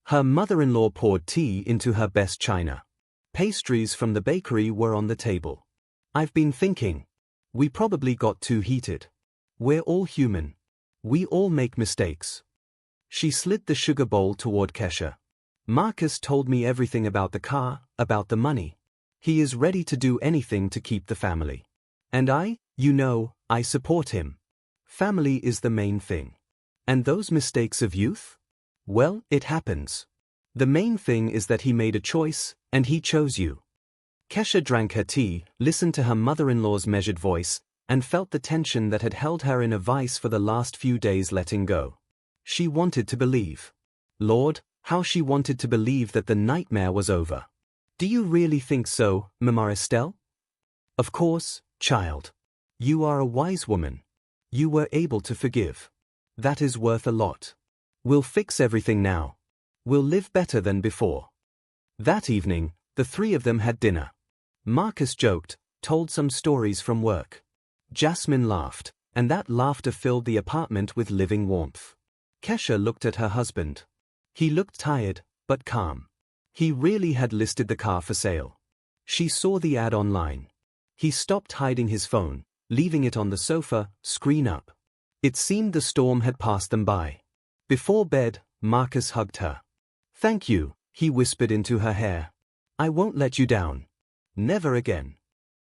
Her mother-in-law poured tea into her best china. Pastries from the bakery were on the table. "I've been thinking. We probably got too heated. We're all human. We all make mistakes." She slid the sugar bowl toward Kesha. "Marcus told me everything about the car, about the money. He is ready to do anything to keep the family. And I support him. Family is the main thing. And those mistakes of youth? Well, it happens. The main thing is that he made a choice, and he chose you." Kesha drank her tea, listened to her mother-in-law's measured voice, and felt the tension that had held her in a vice for the last few days letting go. She wanted to believe. Lord, how she wanted to believe that the nightmare was over. "Do you really think so, Mama Estelle?" "Of course, child. You are a wise woman. You were able to forgive. That is worth a lot. We'll fix everything now. We'll live better than before." That evening, the three of them had dinner. Marcus joked, told some stories from work. Jasmine laughed, and that laughter filled the apartment with living warmth. Kesha looked at her husband. He looked tired, but calm. He really had listed the car for sale. She saw the ad online. He stopped hiding his phone, leaving it on the sofa, screen up. It seemed the storm had passed them by. Before bed, Marcus hugged her. "Thank you," he whispered into her hair. "I won't let you down. Never again."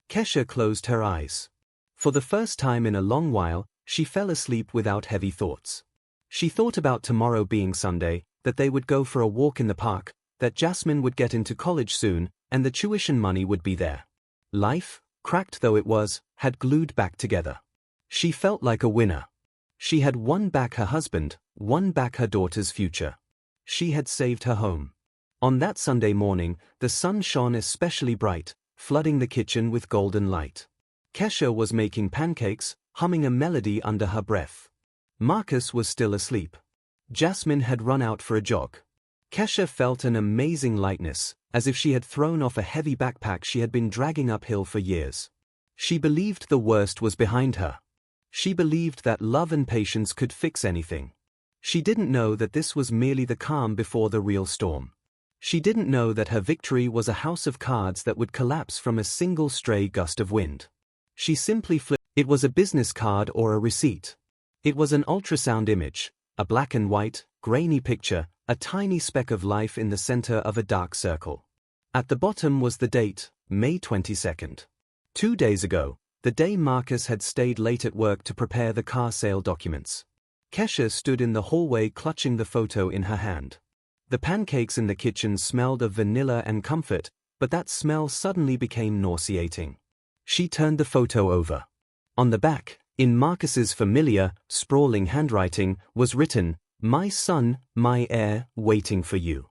Kesha closed her eyes. For the first time in a long while, she fell asleep without heavy thoughts. She thought about tomorrow being Sunday, that they would go for a walk in the park, that Jasmine would get into college soon, and the tuition money would be there. Life, cracked though it was, had glued back together. She felt like a winner. She had won back her husband, won back her daughter's future. She had saved her home. On that Sunday morning, the sun shone especially bright, flooding the kitchen with golden light. Kesha was making pancakes, humming a melody under her breath. Marcus was still asleep. Jasmine had run out for a jog. Kesha felt an amazing lightness, as if she had thrown off a heavy backpack she had been dragging uphill for years. She believed the worst was behind her. She believed that love and patience could fix anything. She didn't know that this was merely the calm before the real storm. She didn't know that her victory was a house of cards that would collapse from a single stray gust of wind. She simply flipped. It was a business card or a receipt. It was an ultrasound image, a black and white, grainy picture, a tiny speck of life in the center of a dark circle. At the bottom was the date, May 22nd. 2 days ago, the day Marcus had stayed late at work to prepare the car sale documents. Kesha stood in the hallway clutching the photo in her hand. The pancakes in the kitchen smelled of vanilla and comfort, but that smell suddenly became nauseating. She turned the photo over. On the back, in Marcus's familiar, sprawling handwriting, was written, "My son, my heir, waiting for you."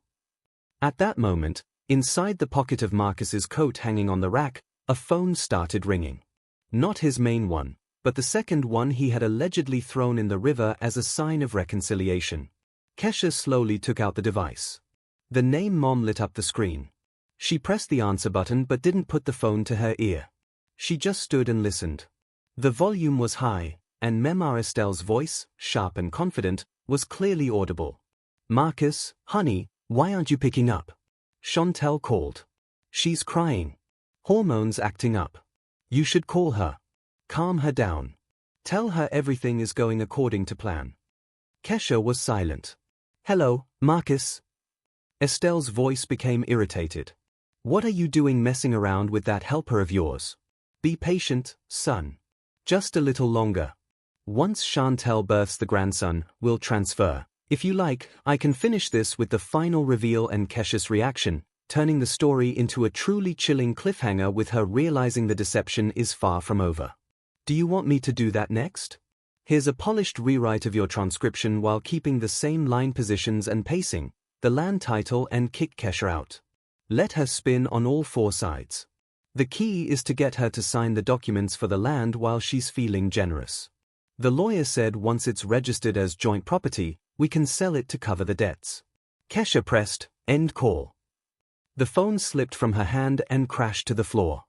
At that moment, inside the pocket of Marcus's coat hanging on the rack, a phone started ringing. Not his main one, but the second one he had allegedly thrown in the river as a sign of reconciliation. Kesha slowly took out the device. The name Mom lit up the screen. She pressed the answer button but didn't put the phone to her ear. She just stood and listened. The volume was high, and Mem Estelle's voice, sharp and confident, was clearly audible. "Marcus, honey, why aren't you picking up?" Chantel called. "She's crying. Hormones acting up. You should call her. Calm her down. Tell her everything is going according to plan." Kesha was silent. "Hello, Marcus." Estelle's voice became irritated. "What are you doing messing around with that helper of yours? Be patient, son. Just a little longer. Once Chantel births the grandson, we'll transfer. If you like, I can finish this with the final reveal and Kesha's reaction, turning the story into a truly chilling cliffhanger with her realizing the deception is far from over. Do you want me to do that next? Here's a polished rewrite of your transcription while keeping the same line positions and pacing, the land title, and kick Kesha out. Let her spin on all four sides. The key is to get her to sign the documents for the land while she's feeling generous. The lawyer said once it's registered as joint property, we can sell it to cover the debts. Kesha pressed end call. The phone slipped from her hand and crashed to the floor.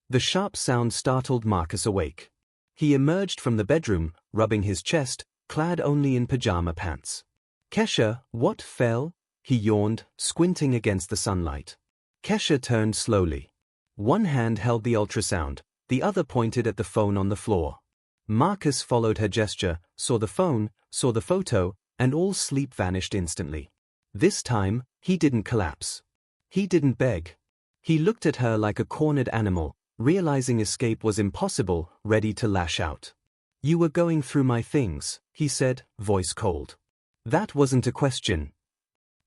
The sharp sound startled Marcus awake. He emerged from the bedroom, rubbing his chest, clad only in pajama pants. "Kesha, what fell?" he yawned, squinting against the sunlight. Kesha turned slowly. One hand held the ultrasound, the other pointed at the phone on the floor. Marcus followed her gesture, saw the phone, saw the photo, and all sleep vanished instantly. This time, he didn't collapse. He didn't beg. He looked at her like a cornered animal, realizing escape was impossible, ready to lash out. "You were going through my things," he said, voice cold. "That wasn't a question."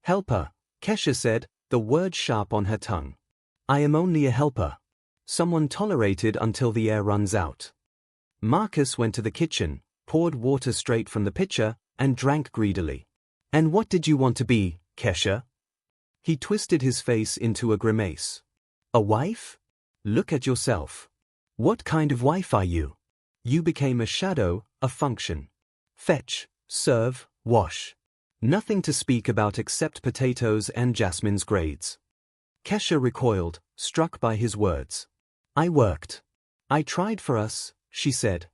"Helper," Kesha said, the word sharp on her tongue. "I am only a helper. Someone tolerated until the air runs out." Marcus went to the kitchen, poured water straight from the pitcher, and drank greedily. "And what did you want to be, Kesha?" He twisted his face into a grimace. "A wife? Look at yourself. What kind of wife are you? You became a shadow, a function. Fetch, serve, wash. Nothing to speak about except potatoes and Jasmine's grades." Kesha recoiled, struck by his words. "I worked. I tried for us," she said.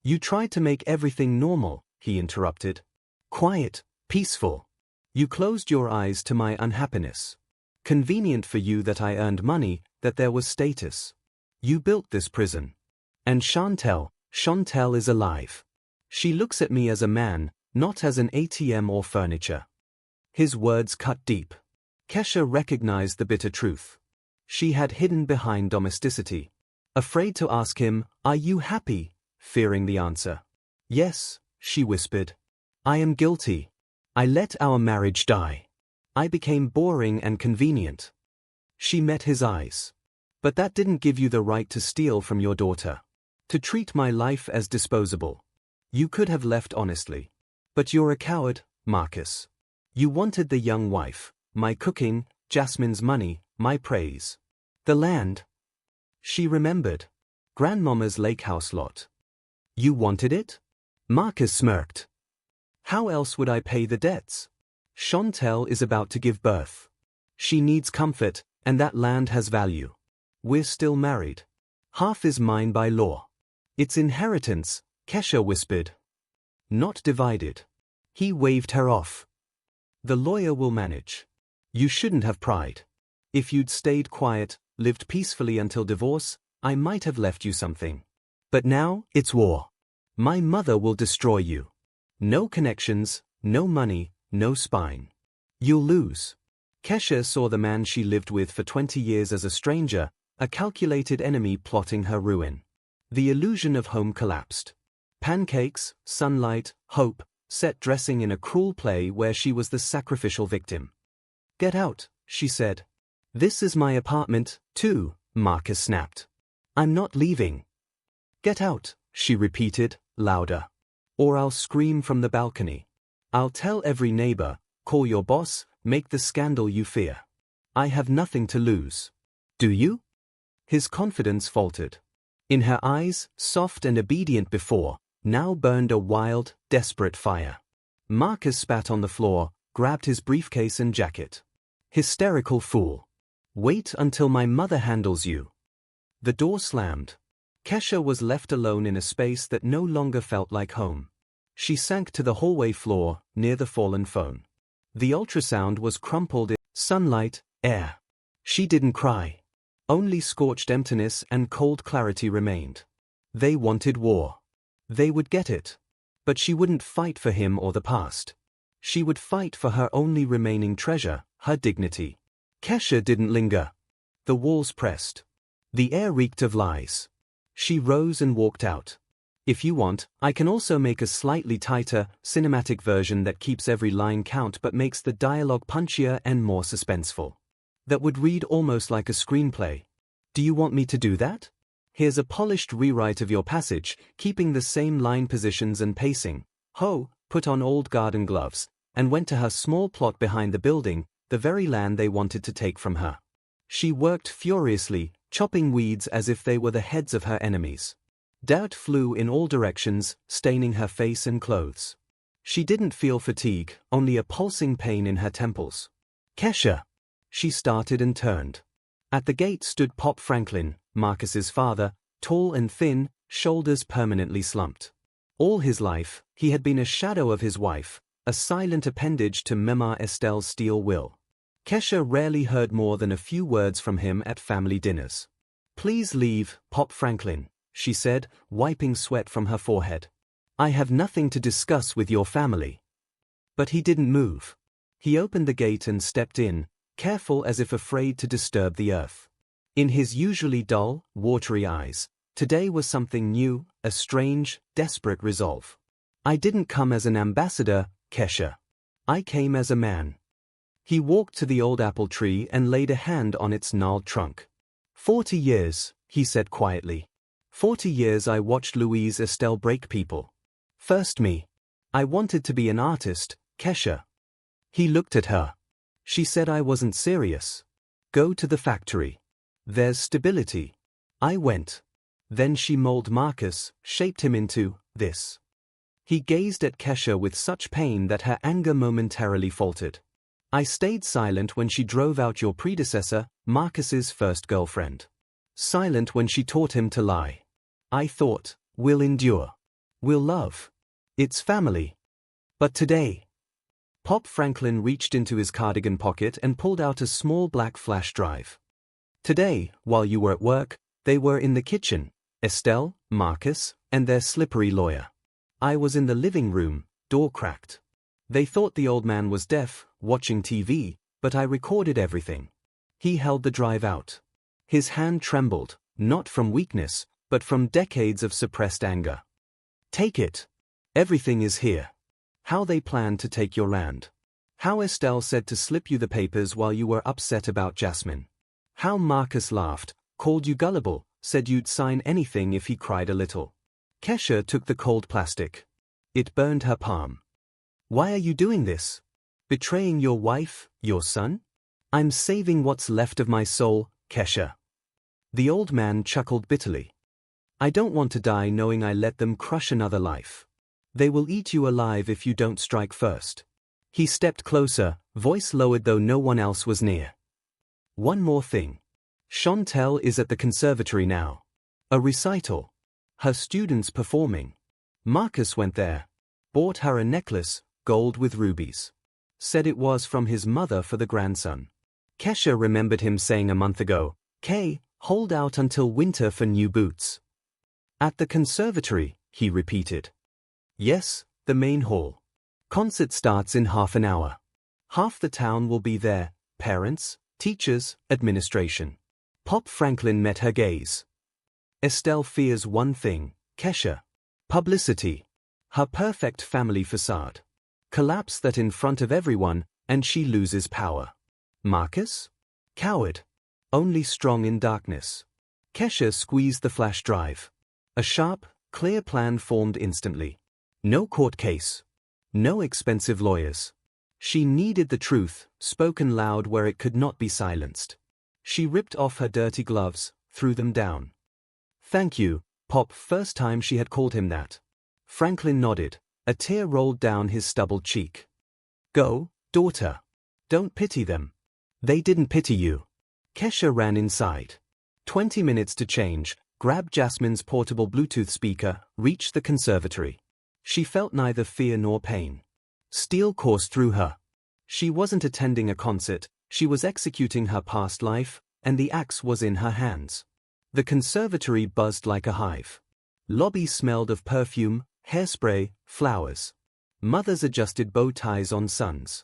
"You tried to make everything normal," he interrupted. "Quiet, peaceful. You closed your eyes to my unhappiness. Convenient for you that I earned money, that there was status. You built this prison. And Chantel is alive. She looks at me as a man, not as an ATM or furniture." His words cut deep. Kesha recognized the bitter truth. She had hidden behind domesticity. Afraid to ask him, "Are you happy?" fearing the answer. "Yes," she whispered. "I am guilty. I let our marriage die. I became boring and convenient." She met his eyes. "But that didn't give you the right to steal from your daughter. To treat my life as disposable. You could have left honestly. But you're a coward, Marcus. You wanted the young wife, my cooking, Jasmine's money, my praise. The land." She remembered. Grandmama's lake house lot. "You wanted it?" Marcus smirked. "How else would I pay the debts? Chantel is about to give birth. She needs comfort, and that land has value. We're still married. Half is mine by law. It's inheritance," Kesha whispered. "Not divided." He waved her off. "The lawyer will manage. You shouldn't have pried. If you'd stayed quiet, lived peacefully until divorce, I might have left you something. But now, it's war. My mother will destroy you. No connections, no money, no spine. You'll lose." Kesha saw the man she lived with for 20 years as a stranger, a calculated enemy plotting her ruin. The illusion of home collapsed. Pancakes, sunlight, hope, set dressing in a cruel play where she was the sacrificial victim. "Get out," she said. "This is my apartment, too," Marcus snapped. "I'm not leaving." "Get out," she repeated, louder. "Or I'll scream from the balcony. I'll tell every neighbor, call your boss, make the scandal you fear. I have nothing to lose. Do you?" His confidence faltered. In her eyes, soft and obedient before, now burned a wild, desperate fire. Marcus spat on the floor, grabbed his briefcase and jacket. Hysterical fool. Wait until my mother handles you. The door slammed. Kesha was left alone in a space that no longer felt like home. She sank to the hallway floor, near the fallen phone. The ultrasound was crumpled in sunlight, air. She didn't cry. Only scorched emptiness and cold clarity remained. They wanted war. They would get it. But she wouldn't fight for him or the past. She would fight for her only remaining treasure, her dignity. Kesha didn't linger. The walls pressed. The air reeked of lies. She rose and walked out. If you want, I can also make a slightly tighter, cinematic version that keeps every line count but makes the dialogue punchier and more suspenseful. That would read almost like a screenplay. Do you want me to do that? Here's a polished rewrite of your passage, keeping the same line positions and pacing. Ho put on old garden gloves, and went to her small plot behind the building, the very land they wanted to take from her. She worked furiously, chopping weeds as if they were the heads of her enemies. Dirt flew in all directions, staining her face and clothes. She didn't feel fatigue, only a pulsing pain in her temples. Kesha! She started and turned. At the gate stood Pop Franklin, Marcus's father, tall and thin, shoulders permanently slumped. All his life, he had been a shadow of his wife, a silent appendage to Mama Estelle's steel will. Kesha rarely heard more than a few words from him at family dinners. Please leave, Pop Franklin, she said, wiping sweat from her forehead. I have nothing to discuss with your family. But he didn't move. He opened the gate and stepped in, careful as if afraid to disturb the earth. In his usually dull, watery eyes, today was something new, a strange, desperate resolve. I didn't come as an ambassador, Kesha. I came as a man. He walked to the old apple tree and laid a hand on its gnarled trunk. 40 years, he said quietly. 40 years I watched Louise Estelle break people. First me. I wanted to be an artist, Kesha. He looked at her. She said I wasn't serious. Go to the factory. There's stability. I went. Then she molded Marcus, shaped him into this. He gazed at Kesha with such pain that her anger momentarily faltered. I stayed silent when she drove out your predecessor, Marcus's first girlfriend. Silent when she taught him to lie. I thought, we'll endure. We'll love. It's family. But today... Pop Franklin reached into his cardigan pocket and pulled out a small black flash drive. Today, while you were at work, they were in the kitchen, Estelle, Marcus, and their slippery lawyer. I was in the living room, door cracked. They thought the old man was deaf, watching TV, but I recorded everything. He held the drive out. His hand trembled, not from weakness, but from decades of suppressed anger. Take it. Everything is here. How they planned to take your land. How Estelle said to slip you the papers while you were upset about Jasmine. How Marcus laughed, called you gullible, said you'd sign anything if he cried a little. Kesha took the cold plastic. It burned her palm. Why are you doing this? Betraying your wife, your son? I'm saving what's left of my soul, Kesha. The old man chuckled bitterly. I don't want to die knowing I let them crush another life. They will eat you alive if you don't strike first. He stepped closer, voice lowered though no one else was near. One more thing. Chantel is at the conservatory now. A recital. Her students performing. Marcus went there. Bought her a necklace, gold with rubies. Said it was from his mother for the grandson. Kesha remembered him saying a month ago, Kay, hold out until winter for new boots. At the conservatory, he repeated. Yes, the main hall. Concert starts in half an hour. Half the town will be there, parents, teachers, administration. Pop Franklin met her gaze. Estelle fears one thing, Kesha. Publicity. Her perfect family facade. Collapse that in front of everyone, and she loses power. Marcus? Coward. Only strong in darkness. Kesha squeezed the flash drive. A sharp, clear plan formed instantly. No court case. No expensive lawyers. She needed the truth, spoken loud where it could not be silenced. She ripped off her dirty gloves, threw them down. Thank you, Pop. First time she had called him that. Franklin nodded. A tear rolled down his stubbled cheek. Go, Daughter. Don't pity them. They didn't pity you. Kesha ran inside. 20 minutes to change, grabbed Jasmine's portable Bluetooth speaker, reached the conservatory. She felt neither fear nor pain. Steel coursed through her. She wasn't attending a concert, she was executing her past life, and the axe was in her hands. The conservatory buzzed like a hive. Lobby smelled of perfume, hairspray, flowers. Mothers adjusted bow ties on sons.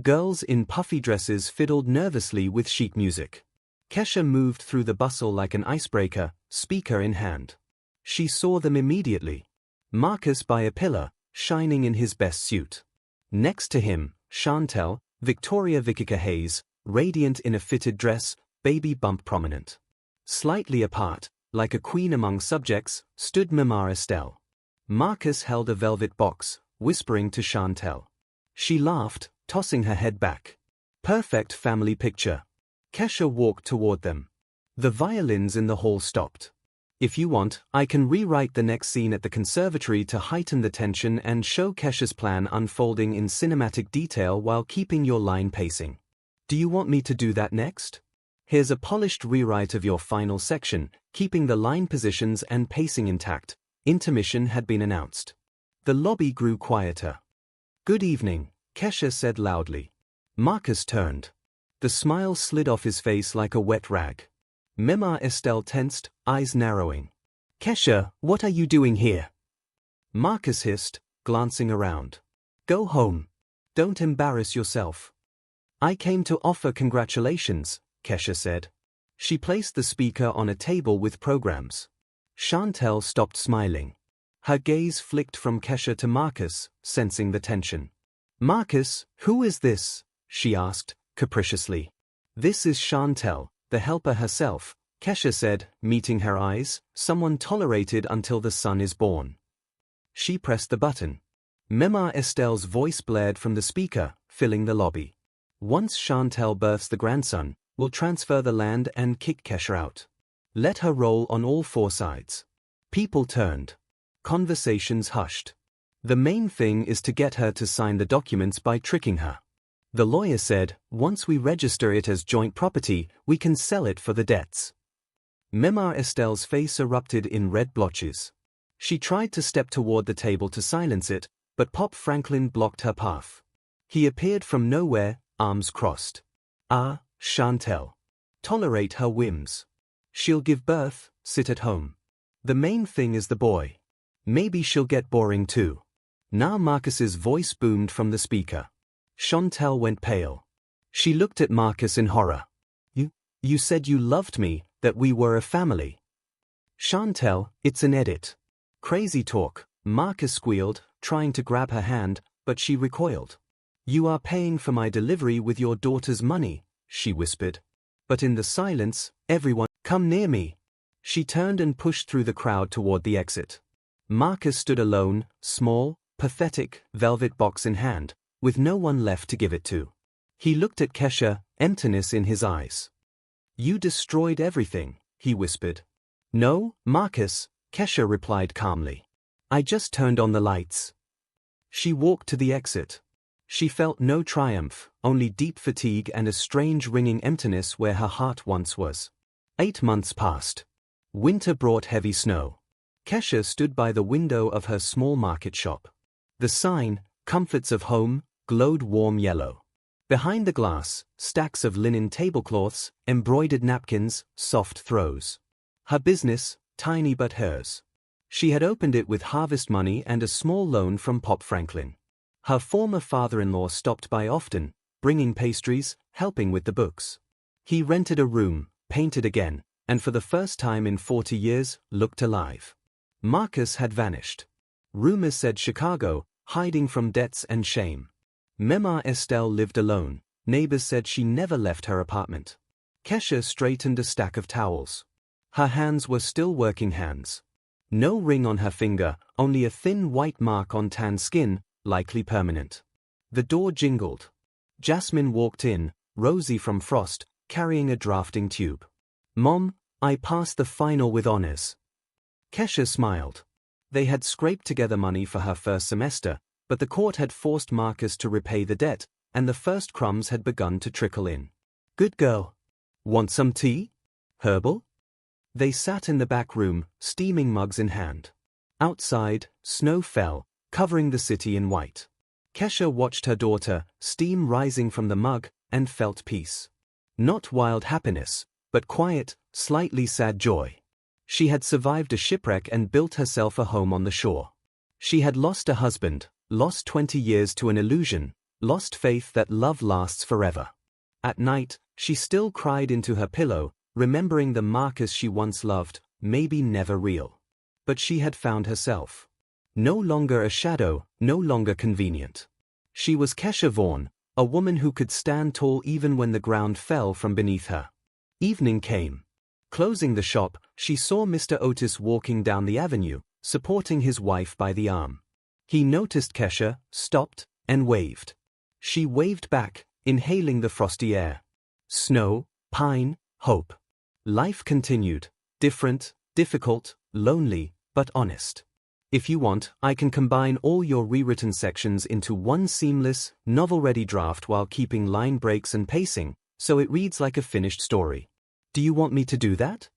Girls in puffy dresses fiddled nervously with sheet music. Kesha moved through the bustle like an icebreaker, speaker in hand. She saw them immediately. Marcus by a pillar, shining in his best suit. Next to him, Chantel, Victoria Vikica Hayes, radiant in a fitted dress, baby bump prominent. Slightly apart, like a queen among subjects, stood Mama Estelle. Marcus held a velvet box, whispering to Chantel. She laughed, tossing her head back. Perfect family picture. Kesha walked toward them. The violins in the hall stopped. If you want, I can rewrite the next scene at the conservatory to heighten the tension and show Kesha's plan unfolding in cinematic detail while keeping your line pacing. Do you want me to do that next? Here's a polished rewrite of your final section, keeping the line positions and pacing intact. Intermission had been announced. The lobby grew quieter. Good evening, Kesha said loudly. Marcus turned. The smile slid off his face like a wet rag. Mema Estelle tensed, eyes narrowing. Kesha, what are you doing here? Marcus hissed, glancing around. Go home. Don't embarrass yourself. I came to offer congratulations, Kesha said. She placed the speaker on a table with programs. Chantel stopped smiling. Her gaze flicked from Kesha to Marcus, sensing the tension. Marcus, who is this? She asked, capriciously. This is Chantel, the helper herself, Kesha said, meeting her eyes, someone tolerated until the son is born. She pressed the button. Mema Estelle's voice blared from the speaker, filling the lobby. Once Chantel births the grandson, we'll transfer the land and kick Kesha out. Let her roll on all four sides. People turned. Conversations hushed. The main thing is to get her to sign the documents by tricking her. The lawyer said, once we register it as joint property, we can sell it for the debts. Mema Estelle's face erupted in red blotches. She tried to step toward the table to silence it, but Pop Franklin blocked her path. He appeared from nowhere, arms crossed. Ah, Chantel. Tolerate her whims. She'll give birth, sit at home. The main thing is the boy. Maybe she'll get boring too. Now Marcus's voice boomed from the speaker. Chantel went pale. She looked at Marcus in horror. You said you loved me, that we were a family. Chantel, it's an edit. Crazy talk, Marcus squealed, trying to grab her hand, but she recoiled. You are paying for my delivery with your daughter's money, she whispered. But in the silence, everyone, come near me. She turned and pushed through the crowd toward the exit. Marcus stood alone, small, pathetic, velvet box in hand, with no one left to give it to. He looked at Kesha, emptiness in his eyes. You destroyed everything, he whispered. No, Marcus, Kesha replied calmly. I just turned on the lights. She walked to the exit. She felt no triumph, only deep fatigue and a strange ringing emptiness where her heart once was. 8 months passed. Winter brought heavy snow. Kesha stood by the window of her small market shop. The sign, Comforts of Home, glowed warm yellow. Behind the glass, stacks of linen tablecloths, embroidered napkins, soft throws. Her business, tiny but hers. She had opened it with harvest money and a small loan from Pop Franklin. Her former father-in-law stopped by often, bringing pastries, helping with the books. He rented a room, painted again, and for the first time in 40 years, looked alive. Marcus had vanished. Rumors said Chicago, hiding from debts and shame. Mema Estelle lived alone. Neighbors said she never left her apartment. Kesha straightened a stack of towels. Her hands were still working hands. No ring on her finger, only a thin white mark on tan skin, likely permanent. The door jingled. Jasmine walked in, rosy from frost, carrying a drafting tube. Mom, I passed the final with honors. Kesha smiled. They had scraped together money for her first semester, but the court had forced Marcus to repay the debt, and the first crumbs had begun to trickle in. "Good girl. Want some tea? Herbal?" They sat in the back room, steaming mugs in hand. Outside, snow fell, covering the city in white. Kesha watched her daughter, steam rising from the mug, and felt peace. Not wild happiness, but quiet, slightly sad joy. She had survived a shipwreck and built herself a home on the shore. She had lost a husband, lost 20 years to an illusion, lost faith that love lasts forever. At night, she still cried into her pillow, remembering the Marcus she once loved, maybe never real. But she had found herself. No longer a shadow, no longer convenient. She was Kesha Vaughn, a woman who could stand tall even when the ground fell from beneath her. Evening came. Closing the shop, she saw Mr. Otis walking down the avenue, supporting his wife by the arm. He noticed Kesha, stopped, and waved. She waved back, inhaling the frosty air. Snow, pine, hope. Life continued, different, difficult, lonely, but honest. If you want, I can combine all your rewritten sections into one seamless, novel-ready draft while keeping line breaks and pacing, so it reads like a finished story. Do you want me to do that?